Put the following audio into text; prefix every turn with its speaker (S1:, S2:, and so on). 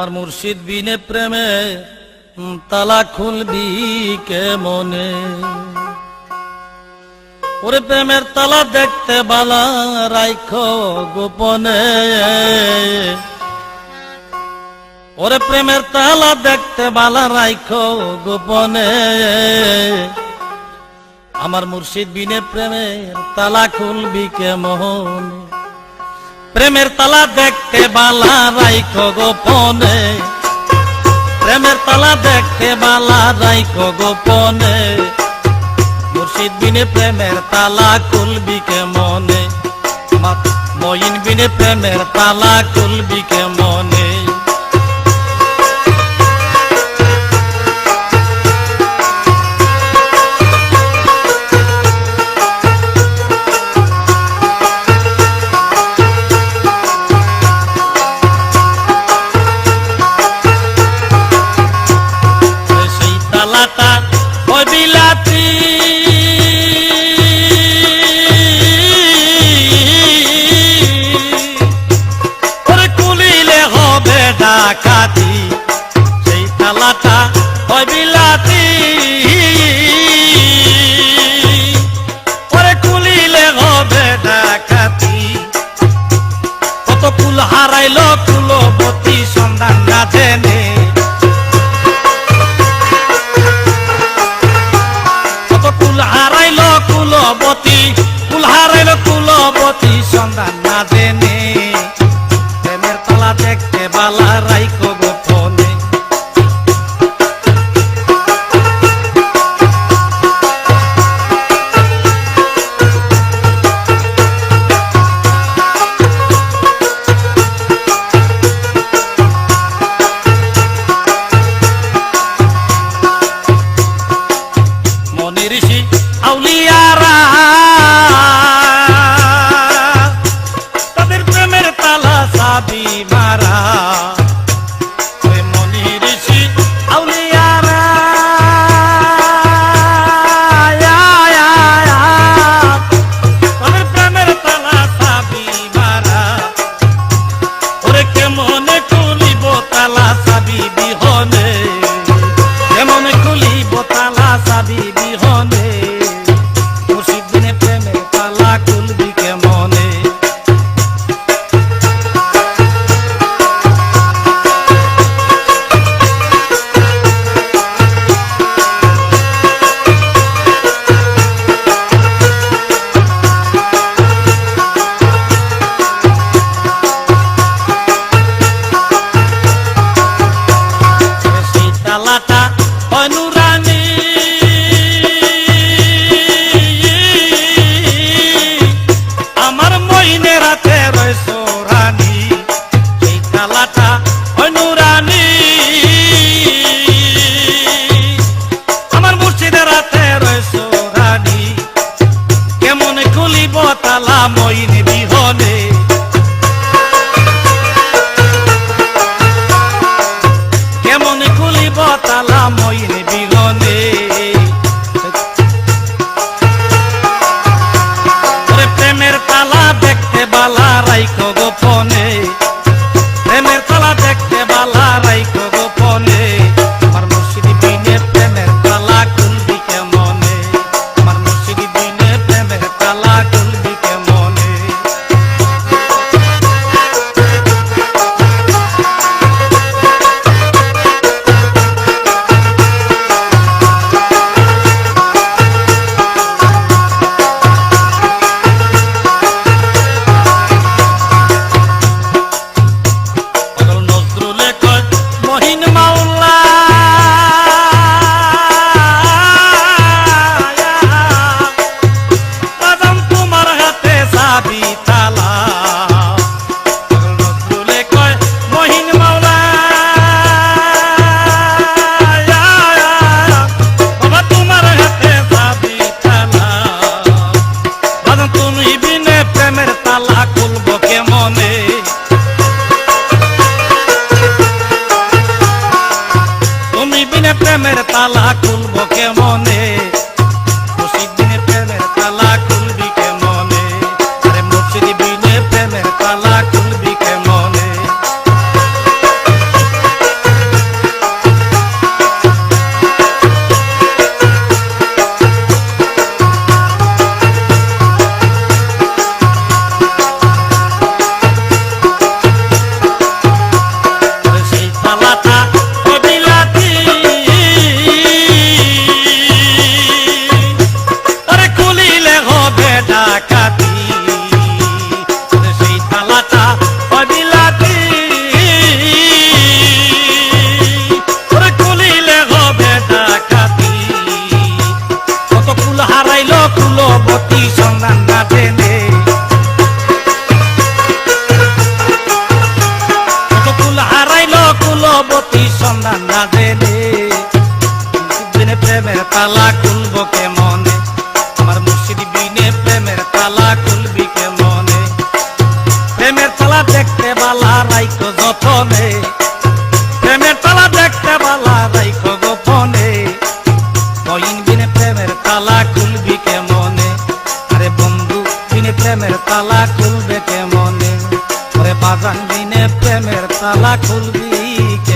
S1: আমার মুর্শিদ বিনে প্রেমে তালা খুলবি কে মনে। ওরে প্রেমের তালা দেখতে বালা রাইখো গোপনে। ওরে প্রেমের তালা দেখতে বালা রাইখো গোপনে। আমার মুর্শিদ বিনে প্রেমের তালা খুলবি কে মনে। প্রেমের তালা দেখতে বালা রাইখো গোপনে। প্রেমের তালা দেখতে বালা রাইখো গোপনে। মুর্শিদ বিনে প্রেমের তালা খুলবি কে মনে। মঈন বিনে প্রেমের তালা খুলবি কে মনে। ডাকাতি সেই তালাটা হয় বিলাতি। ওরে খুলিলে হবে ডাকাতি। কত কুল হারাইল কুলবতী সন্ধান না জেনে। কত কুল হারাইল কুলবতী, কুল হারাইল কুলবতী সন্ধান না জেনে। প্রেমের তালা দেখতে বালা রাইখো গোপনে। মনি ঋষি আউলিয়ারা তাদের প্রেমের তালা চাবি মারা। মনি ঋষি আউলিয়ারা তাদের প্রেমের তালা চাবি মারা। ওরে কেমনে খুলিব তালা চাবি বিহনে। কেমনে খুলিব তালা চাবি বিহনে। মুর্শিদ বিনে প্রেমের তালা খুলবি কে মনে। তালাটা হয় নুরানি। আমার মইনের হাতে রয়েছ রানী। এই তালাটা হয় নুরানি। আমার মুর্শিদের হাতে রয়েছ রানী। কেমন খুলিব তালা মইন বিহনে। কেমন খুলিব তালা মইন বিহনে। প্রেমের তালা দেখতে বালা রাইখো গোপনে। প্রেমের তালা দেখতে বালা রাইখো গোপনে। আমার মুর্শিদ বিনে প্রেমের তালা খুলবি কে মনে। আমার মুর্শিদ বিনে প্রেমের তালা খুলবি কে মনে। কুলবতী সন্ধান না জেনে, কত কুল হারাইল কুলবতী সন্ধান না জেনে। দিনে প্রেমের তালা খুলবো কে মনে, আমার মুর্শিদ বিনে প্রেমের তালা খুলবি কে মনে। প্রেমের তালা দেখতে বালা রাইখো যতনে, প্রেমের তালা দেখতে বালা রাইখো গোপনে। কইন বিনে প্রেমের তালা খুলবি কে মনে, আরে বন্ধু বিনে প্রেমের তালা খুলবে কে মনে, ওরে বাজান বিনে প্রেমের তালা খুলবি কে